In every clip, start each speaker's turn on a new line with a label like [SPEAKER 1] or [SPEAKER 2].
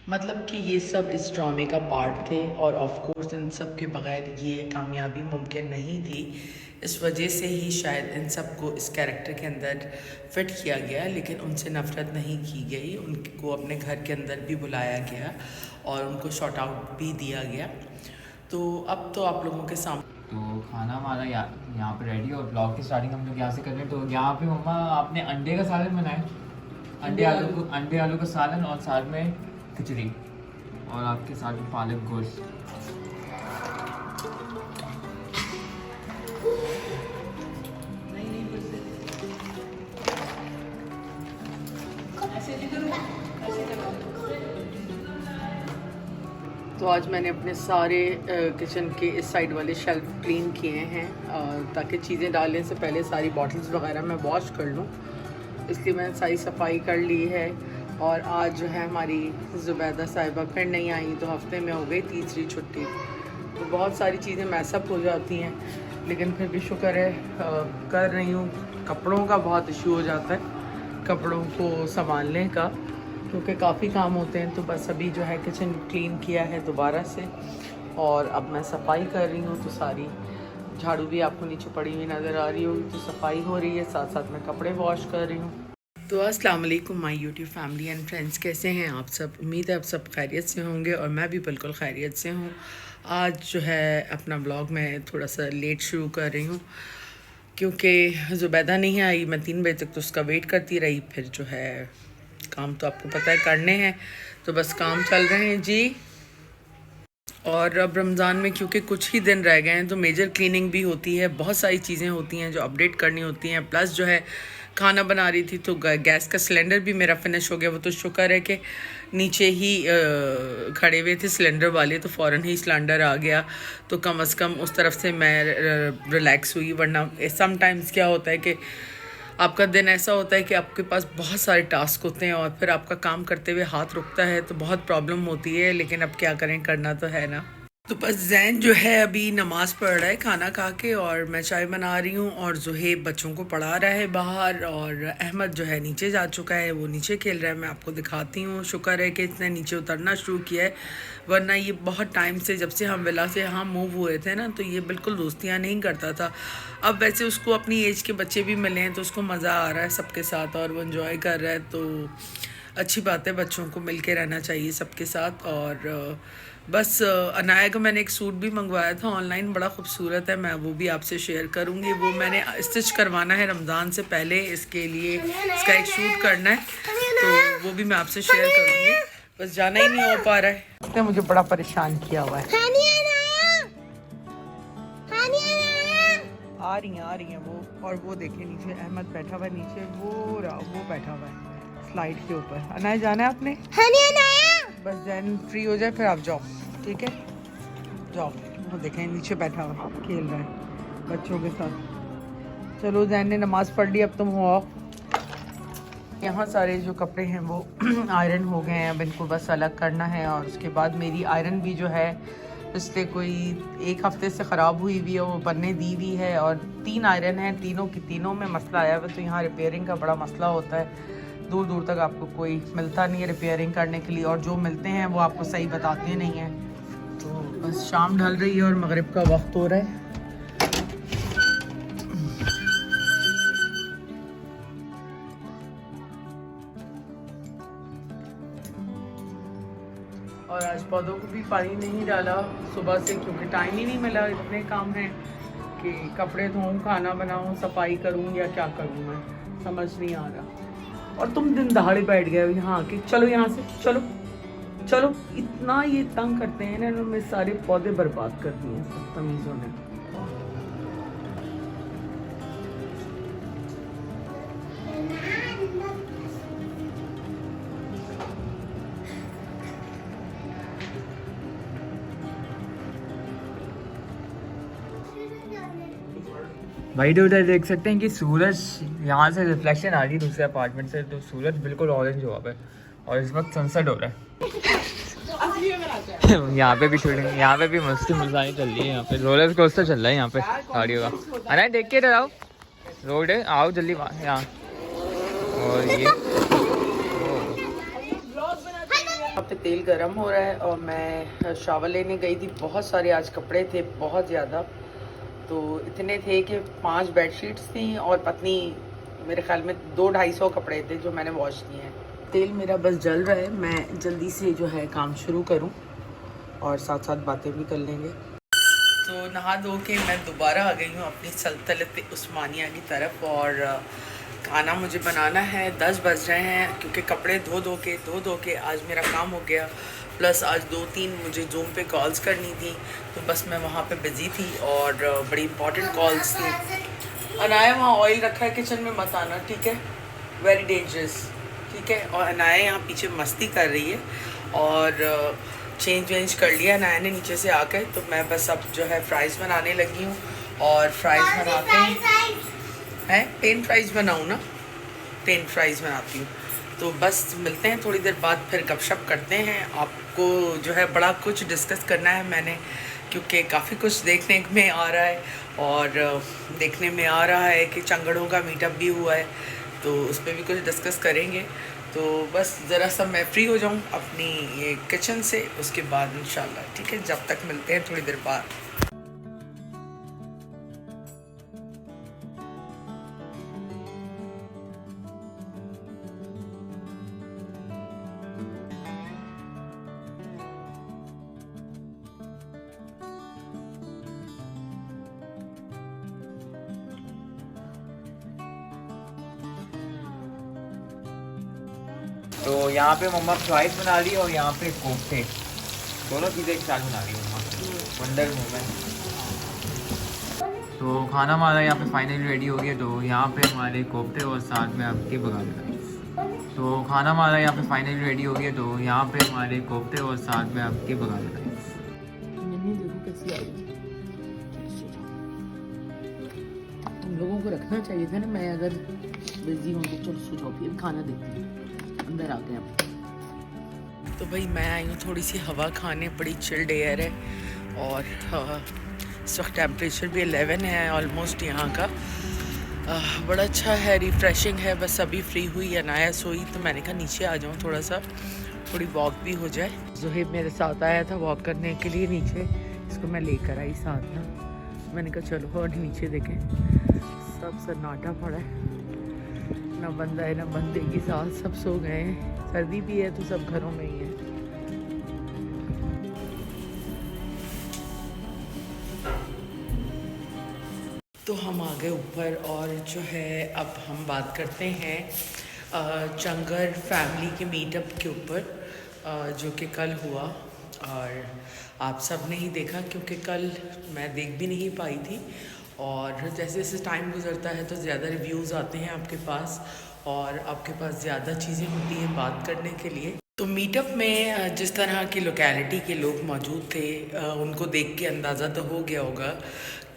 [SPEAKER 1] मतलब कि ये सब इस ड्रामे का पार्ट थे और ऑफ कोर्स इन सब के बगैर ये कामयाबी मुमकिन नहीं थी। इस वजह से ही शायद इन सब को इस कैरेक्टर के अंदर फिट किया गया, लेकिन उनसे नफ़रत नहीं की गई। उनको अपने घर के अंदर भी बुलाया गया और उनको शॉर्ट आउट भी दिया गया। तो अब तो आप लोगों के सामने
[SPEAKER 2] तो खाना हमारा यहाँ पे रेडी और ब्लॉग की स्टार्टिंग हम लोग यहाँ से कर रहे हैं। तो यहाँ पे मम्मा आपने अंडे का सालन बनाया, अंडे आलू का सालन और साथ में खिचड़ी और आपके साथ में पालक गोश्त।
[SPEAKER 1] तो आज मैंने अपने सारे किचन के इस साइड वाले शेल्फ क्लीन किए हैं ताकि चीज़ें डालने से पहले सारी बॉटल्स वगैरह मैं वॉश कर लूँ, इसलिए मैंने सारी सफाई कर ली है। और आज जो है हमारी ज़ुबैदा साहिबा फिर नहीं आई, तो हफ्ते में हो गई तीसरी छुट्टी। तो बहुत सारी चीज़ें मैसअप हो जाती हैं, लेकिन फिर भी शुक्र है कर रही हूँ। कपड़ों का बहुत इशू हो जाता है, कपड़ों को संभालने का, क्योंकि काफ़ी काम होते हैं। तो बस अभी जो है किचन क्लीन किया है दोबारा से और अब मैं सफाई कर रही हूँ। तो सारी झाड़ू भी आपको नीचे पड़ी हुई नज़र आ रही होगी, तो सफाई हो रही है, साथ साथ मैं कपड़े वॉश कर रही हूँ। तो अस्सलाम वालेकुम my YouTube family and friends, कैसे हैं आप सब? उम्मीद है आप सब खैरियत से होंगे और मैं भी बिल्कुल खैरियत से हूँ। आज जो है अपना ब्लॉग मैं थोड़ा सा लेट शुरू कर रही हूँ क्योंकि ज़ुबैदा नहीं आई। मैं 3 बजे तक तो उसका वेट करती रही। फिर जो है काम तो आपको पता है करने हैं, तो बस काम चल रहे हैं जी। और अब रमज़ान में क्योंकि कुछ ही दिन रह गए हैं तो मेजर क्लीनिंग भी होती है, बहुत सारी चीज़ें होती हैं जो अपडेट करनी होती हैं। प्लस जो है खाना बना रही थी तो गैस का सिलेंडर भी मेरा फिनिश हो गया। वो तो शुक्र है कि नीचे ही खड़े हुए थे सिलेंडर वाले, तो फ़ौरन ही सिलेंडर आ गया, तो कम से कम उस तरफ से मैं रिलैक्स हुई। वरना समटाइम्स क्या होता है कि आपका दिन ऐसा होता है कि आपके पास बहुत सारे टास्क होते हैं और फिर आपका काम करते हुए हाथ रुकता है, तो बहुत प्रॉब्लम होती है। लेकिन अब क्या करें, करना तो है ना। तो बस जैन जो है अभी नमाज पढ़ रहा है खाना खा के, और मैं चाय बना रही हूँ, और ज़ुहैब बच्चों को पढ़ा रहा है बाहर, और अहमद जो है नीचे जा चुका है, वो नीचे खेल रहा है। मैं आपको दिखाती हूँ। शुक्र है कि इसने नीचे उतरना शुरू किया है, वरना ये बहुत टाइम से, जब से हम विला से यहाँ मूव हुए थे ना, तो ये बिल्कुल दोस्तियाँ नहीं करता था। अब वैसे उसको अपनी एज के बच्चे भी मिले हैं तो उसको मज़ा आ रहा है सबके साथ और वो इन्जॉय कर रहा है। तो अच्छी बात है, बच्चों को मिल के रहना चाहिए सबके साथ। और बस अनाया का मैंने एक सूट भी मंगवाया था ऑनलाइन, बड़ा खूबसूरत है, मैं वो भी आपसे शेयर करूँगी। वो मैंने स्टिच करवाना है रमज़ान से पहले, इसके लिए इसका एक शूट करना है, तो वो भी मैं आपसे शेयर करूँगी। बस जाना ही नहीं हो पा रहा है, उसने मुझे बड़ा परेशान किया हुआ है। आ रही हैं वो, और वो देखिए नीचे अहमद बैठा हुआ है, नीचे वो बैठा हुआ है स्लाइड के ऊपर। अनाया जाना है आपने? बस जैन फ्री हो जाए फिर आप जाओ, ठीक है? जाओ। वो देखें नीचे बैठा हुआ खेल रहा है बच्चों के साथ। चलो जैन ने नमाज़ पढ़ ली, अब तुम हो आओ। यहाँ सारे जो कपड़े हैं वो आयरन हो गए हैं, अब इनको बस अलग करना है। और उसके बाद मेरी आयरन भी जो है पिछले कोई 1 हफ्ते से ख़राब हुई हुई है, वो बनने दी हुई है। और 3 आयरन हैं, तीनों में मसला आया हुआ है। तो यहाँ रिपेयरिंग का बड़ा मसला होता है, दूर दूर तक आपको कोई मिलता नहीं है रिपेयरिंग करने के लिए, और जो मिलते हैं वो आपको सही बताते नहीं हैं। तो बस शाम ढल रही है और मगरिब का वक्त हो रहा है। और आज पौधों को भी पानी नहीं डाला सुबह से, क्योंकि टाइम ही नहीं मिला। इतने काम हैं कि कपड़े धोऊं, खाना बनाऊं, सफाई करूं या क्या करूं, मैं समझ नहीं आ रहा। और तुम दिन दहाड़े बैठ गए यहाँ आके, चलो यहाँ से, चलो चलो। इतना ये तंग करते हैं ना, इन्होंने सारे पौधे बर्बाद कर दिए हैं सब तमीज़ों ने।
[SPEAKER 2] भाई तो उधर देख सकते हैं कि सूरज यहाँ से रिफ्लेक्शन आ रही है दूसरे अपार्टमेंट से, तो सूरज बिल्कुल ऑरेंज हुआ है और इस वक्त सनसेट हो रहा है। यहाँ पे भी शूटिंग, यहाँ पे भी मस्ती मजाई चल रही है। यहाँ पे रोलर कोस्टर चल रहा है यहाँ पे गाड़ियों का। अरे देख के आओ, रोड है, आओ जल्दी यहाँ। और ये
[SPEAKER 1] यहाँ पे तेल गरम हो रहा है और मैं शावर लेने गई थी। बहुत सारे आज कपड़े थे, बहुत ज़्यादा। तो इतने थे कि 5 बेडशीट्स थी और पत्नी मेरे ख्याल में 200-250 कपड़े थे जो मैंने वॉश किए हैं। तेल मेरा बस जल रहा है, मैं जल्दी से जो है काम शुरू करूं और साथ साथ बातें भी कर लेंगे। तो नहा धो के मैं दोबारा आ गई हूँ अपनी सल्तनत उस्मानिया की तरफ और खाना मुझे बनाना है। 10 बज रहे हैं क्योंकि कपड़े धो धो के आज मेरा काम हो गया। प्लस आज 2-3 मुझे जूम पे कॉल्स करनी थी, तो बस मैं वहाँ पे बिज़ी थी और बड़ी इंपॉर्टेंट कॉल्स थी। अनाया वहाँ ऑयल रखा है, किचन में मत आना, ठीक है, वेरी डेंजरस, ठीक है। और अनाया यहाँ पीछे मस्ती कर रही है और चेंज वेंज कर लिया अनाया ने नीचे से आकर। तो मैं बस अब जो है फ्राइज़ बनाने लगी हूँ और फ्राइज़ बनाते हैं पेन फ्राइज़ बनाऊँ ना, पेन फ्राइज़ बनाती हूँ। तो बस मिलते हैं थोड़ी देर बाद, फिर गपशप करते हैं। आपको जो है बड़ा कुछ डिस्कस करना है मैंने, क्योंकि काफ़ी कुछ देखने में आ रहा है और देखने में आ रहा है कि चंगड़ों का मीटअप भी हुआ है, तो उस पर भी कुछ डिस्कस करेंगे। तो बस ज़रा सा मैं फ्री हो जाऊँ अपनी ये किचन से, उसके बाद इंशाल्लाह, ठीक है। जब तक मिलते हैं थोड़ी देर बाद।
[SPEAKER 2] तो यहाँ पे मम्मा फ्राइज बना रही है और यहाँ पे कोफ्ते, दोनों चीज़ें एक साथ बना रही है मम्मा। Wonder moment. तो खाना हमारा यहाँ पे फाइनली रेडी हो गया। तो यहाँ पे हमारे कोफ्ते और साथ में आपकी बगाने राइस। तो खाना हमारा यहाँ पे फाइनली रेडी हो गया। तो यहाँ पे हमारे कोफ्ते और साथ में आपकी बगाने राइस।
[SPEAKER 1] देखो कैसी आई, तुम लोगों को रखना चाहिए था ना, मैं अगर बिजी हूँ तो चलो सो जाओ, फिर खाना देखते हैं। अंदर आते हैं आप। तो भाई मैं आई हूँ थोड़ी सी हवा खाने, बड़ी चिल्ड एयर है और इस वक्त टेम्परेचर भी 11 है ऑलमोस्ट यहाँ का। बड़ा अच्छा है, रिफ्रेशिंग है। बस अभी फ्री हुई, अनाया सोई, तो मैंने कहा नीचे आ जाऊँ, थोड़ा सा थोड़ी वॉक भी हो जाए। ज़ुहैब मेरे साथ आया था वॉक करने के लिए नीचे, इसको मैं लेकर आई साथ ना। मैंने कहा चलो और नीचे देखें, सब सन्नाटा पड़ा है, ना बंदा है ना बंदे की साथ, सब सो गए हैं। सर्दी भी है तो सब घरों में ही है। तो हम आ गए ऊपर और जो है अब हम बात करते हैं चंगर फैमिली के मीटअप के ऊपर, जो कि कल हुआ और आप सब ने ही देखा, क्योंकि कल मैं देख भी नहीं पाई थी। और जैसे जैसे टाइम गुजरता है तो ज़्यादा रिव्यूज़ आते हैं आपके पास और आपके पास ज़्यादा चीज़ें होती हैं बात करने के लिए। तो मीटअप में जिस तरह की लोकेलिटी के लोग मौजूद थे, उनको देख के अंदाज़ा तो हो गया होगा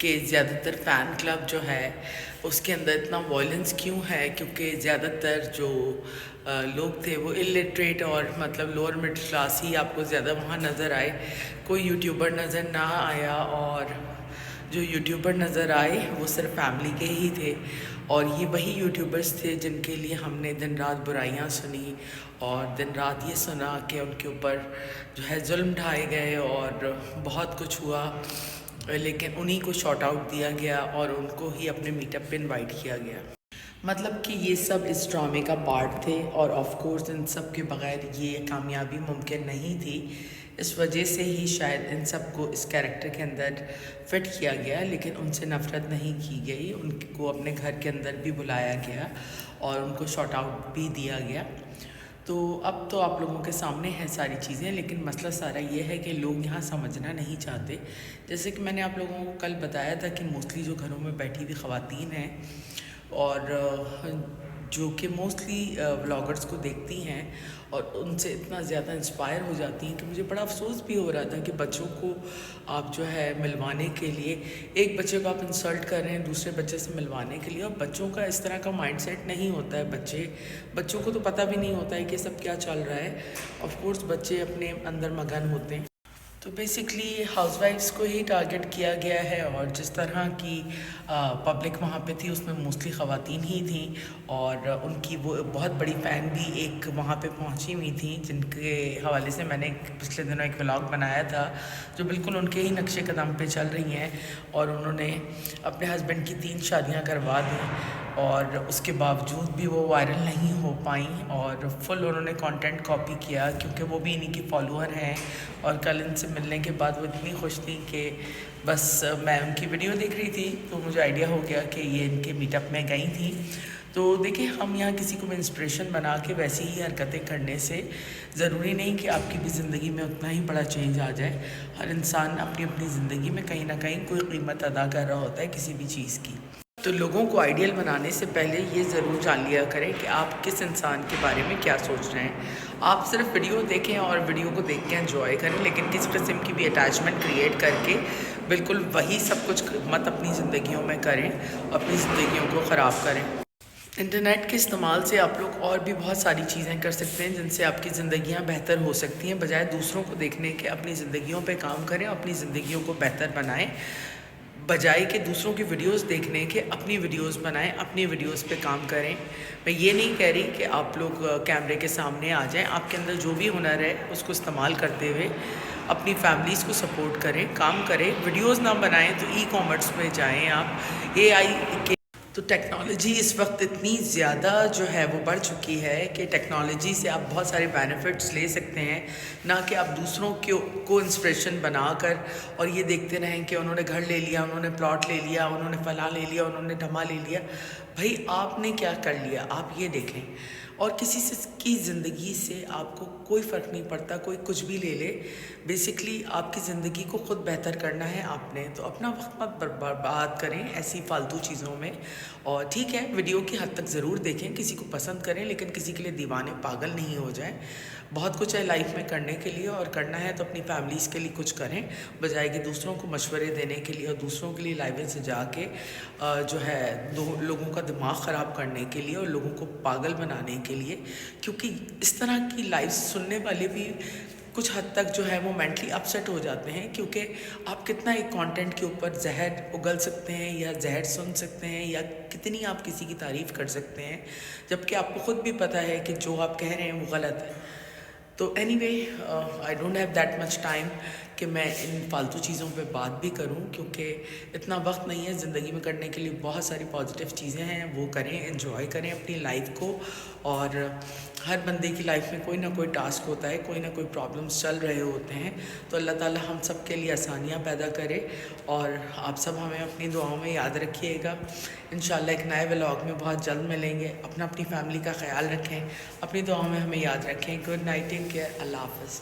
[SPEAKER 1] कि ज़्यादातर फ़ैन क्लब जो है उसके अंदर इतना वॉयलेंस क्यों है, क्योंकि ज़्यादातर जो लोग थे वो इलिटरेट और मतलब लोअर मिडिल क्लास ही आपको ज़्यादा वहाँ नज़र आए। कोई यूट्यूबर नज़र ना आया और जो यूट्यूबर नज़र आए वो सिर्फ फैमिली के ही थे। और ये वही यूट्यूबर्स थे जिनके लिए हमने दिन रात बुराइयां सुनी और दिन रात ये सुना कि उनके ऊपर जो है जुल्म ढाए गए और बहुत कुछ हुआ, लेकिन उन्हीं को शॉर्ट आउट दिया गया और उनको ही अपने मीटअप पे इनवाइट किया गया। मतलब कि ये सब इस ड्रामे का पार्ट थे और ऑफ कोर्स इन सब के बगैर ये कामयाबी मुमकिन नहीं थी। इस वजह से ही शायद इन सब को इस कैरेक्टर के अंदर फिट किया गया, लेकिन उनसे नफ़रत नहीं की गई। उनको अपने घर के अंदर भी बुलाया गया और उनको शॉर्ट आउट भी दिया गया। तो अब तो आप लोगों के सामने है सारी चीज़ें, लेकिन मसला सारा ये है कि लोग यहाँ समझना नहीं चाहते। जैसे कि मैंने आप लोगों को कल बताया था कि मोस्टली जो घरों में बैठी हुई ख़वातीन हैं और जो कि मोस्टली व्लॉगर्स को देखती हैं और उनसे इतना ज़्यादा इंस्पायर हो जाती हैं कि मुझे बड़ा अफसोस भी हो रहा था कि बच्चों को आप जो है मिलवाने के लिए, एक बच्चे को आप इंसल्ट कर रहे हैं दूसरे बच्चे से मिलवाने के लिए, और बच्चों का इस तरह का माइंडसेट नहीं होता है। बच्चों को तो पता भी नहीं होता है कि सब क्या चल रहा है। ऑफ कोर्स बच्चे अपने अंदर मगन होते हैं। तो बेसिकली हाउसवाइफ्स को ही टारगेट किया गया है और जिस तरह की पब्लिक वहाँ पे थी उसमें मोस्टली ख़वातीन ही थी और उनकी वो बहुत बड़ी फ़ैन भी एक वहाँ पे पहुँची हुई थी जिनके हवाले से मैंने पिछले दिनों एक व्लॉग बनाया था जो बिल्कुल उनके ही नक्शे कदम पे चल रही हैं और उन्होंने अपने हस्बैंड की 3 शादियाँ करवा दी और उसके बावजूद भी वो वायरल नहीं हो पाई और फुल उन्होंने कंटेंट कॉपी किया क्योंकि वो भी इन्हीं की फॉलोअर हैं और कल इनसे मिलने के बाद वो इतनी खुश थी कि बस मैं उनकी वीडियो देख रही थी तो मुझे आइडिया हो गया कि ये इनके मीटअप में गई थी। तो देखिए हम यहाँ किसी को भी इंस्पिरेशन बना के वैसी ही हरकतें करने से ज़रूरी नहीं कि आपकी भी ज़िंदगी में उतना ही बड़ा चेंज आ जाए। हर इंसान अपनी अपनी ज़िंदगी में कहीं ना कहीं कोई कीमत अदा कर रहा होता है किसी भी चीज़ की। तो लोगों को आइडियल बनाने से पहले ये ज़रूर जान लिया करें कि आप किस इंसान के बारे में क्या सोच रहे हैं। आप सिर्फ वीडियो देखें और वीडियो को देख के एंजॉय करें लेकिन किस किस्म की भी अटैचमेंट क्रिएट करके बिल्कुल वही सब कुछ मत अपनी ज़िंदगियों में करें, अपनी ज़िंदगियों को ख़राब करें। इंटरनेट के इस्तेमाल से आप लोग और भी बहुत सारी चीज़ें कर सकते हैं जिनसे आपकी ज़िंदगियां बेहतर हो सकती हैं। बजाय दूसरों को देखने के अपनी ज़िंदगियों पे काम करें, अपनी ज़िंदगियों को बेहतर बनाएं। बजाय के दूसरों की वीडियोस देखने के अपनी वीडियोस बनाएं, अपनी वीडियोस पे काम करें। मैं ये नहीं कह रही कि आप लोग कैमरे के सामने आ जाएं। आपके अंदर जो भी हुनर है उसको इस्तेमाल करते हुए अपनी फैमिलीज़ को सपोर्ट करें, काम करें। वीडियोस ना बनाएं तो ई-कॉमर्स में जाएं आप। एआई के तो टेक्नोलॉजी इस वक्त इतनी ज़्यादा जो है वो बढ़ चुकी है कि टेक्नोलॉजी से आप बहुत सारे बेनिफिट्स ले सकते हैं, ना कि आप दूसरों को इंस्पिरेशन बनाकर और ये देखते रहें कि उन्होंने घर ले लिया, उन्होंने प्लॉट ले लिया, उन्होंने फला ले लिया, उन्होंने ढमा ले लिया। भाई आपने क्या कर लिया, आप ये देखें। और किसी से की ज़िंदगी से आपको कोई फ़र्क नहीं पड़ता, कोई कुछ भी ले ले। बेसिकली आपकी ज़िंदगी को ख़ुद बेहतर करना है आपने, तो अपना वक्त मत बर्बाद करें ऐसी फालतू चीज़ों में। और ठीक है, वीडियो की हद तक ज़रूर देखें, किसी को पसंद करें लेकिन किसी के लिए दीवाने पागल नहीं हो जाएं। बहुत कुछ है लाइफ में करने के लिए और करना है तो अपनी फैमिलीज़ के लिए कुछ करें, बजाय कि दूसरों को मशवरे देने के लिए और दूसरों के लिए लाइव से जाके जो है दो लोगों का दिमाग ख़राब करने के लिए और लोगों को पागल बनाने के लिए। क्योंकि इस तरह की लाइव सुनने वाले भी कुछ हद तक जो है वो मेंटली अपसेट हो जाते हैं, क्योंकि आप कितना एक कंटेंट के ऊपर जहर उगल सकते हैं या जहर सुन सकते हैं या कितनी आप किसी की तारीफ़ कर सकते हैं, जबकि आपको ख़ुद भी पता है कि जो आप कह रहे हैं वो गलत है। तो anyway I don't have that much time कि मैं इन फालतू चीज़ों पे बात भी करूं, क्योंकि इतना वक्त नहीं है ज़िंदगी में करने के लिए। बहुत सारी पॉजिटिव चीज़ें हैं, वो करें, एंजॉय करें अपनी लाइफ को। और हर बंदे की लाइफ में कोई ना कोई टास्क होता है, कोई ना कोई प्रॉब्लम्स चल रहे होते हैं, तो अल्लाह ताला हम सब के लिए आसानियाँ पैदा करे। और आप सब हमें अपनी दुआओं में याद रखिएगा। इंशाल्लाह एक नए व्लॉग में बहुत जल्द मिलेंगे। अपनी फैमिली का ख्याल रखें, अपनी दुआओं में हमें याद रखें। गुड नाइट, टेक केयर, अल्लाह हाफ़िज़।